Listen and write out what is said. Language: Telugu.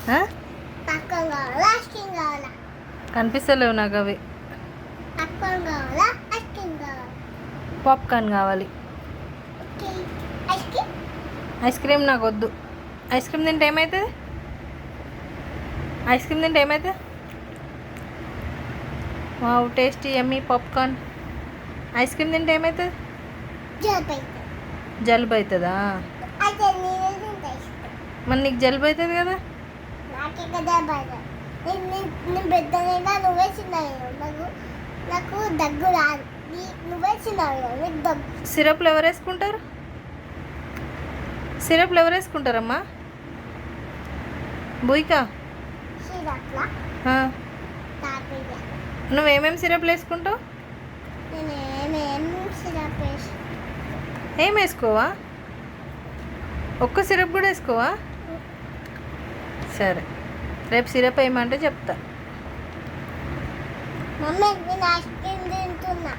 పాప్కార్న్ కావాలా ఐస్ క్రీమ్ కావాలా? కనిపిస్తలేవు నాకు అవి. పాప్కార్న్ కావాలా ఐస్ క్రీమ్ కావాలా? పాప్కార్న్ కావాలి. Okay ice cream. Ice cream నాకు వద్దు. ఐస్ క్రీమ్ తింటే ఏమవుతుంది? ఐస్ క్రీమ్ తింటే ఏమవుతుంది? వావ్ టేస్టీ యమ్మీ పాప్కార్న్. ఐస్ క్రీమ్ తింటే ఏమవుతుంది? జలుబు అవుతుందా? అయితే నేను తింటా ఇష్టం. మరి నీకు జలుబు అవుతుంది కదా. నాకే కదా బాధ. నేను పెద్దగా నువ్వే చిన్నగా నాకు నాకు దగ్గు రాదు. నువ్వే చిన్నగా నీకు దగ్గు. సిరప్లు ఎవరు వేసుకుంటారు? సిరప్లు ఎవరు వేసుకుంటారమ్మా? బుయికా సిరప్లా తాపీగా. నువ్వేమేమి సిరప్లు వేసుకుంటావు? నేను ఏమేం సిరప్ వేసి ఏం వేసుకోవా? ఒక్క సిరప్ కూడా వేసుకోవా? సరే రేపు సిరప్ వేయమంటే చెప్తా. మమ్మీ నేను ఐస్ క్రీమ్ తింటున్నా.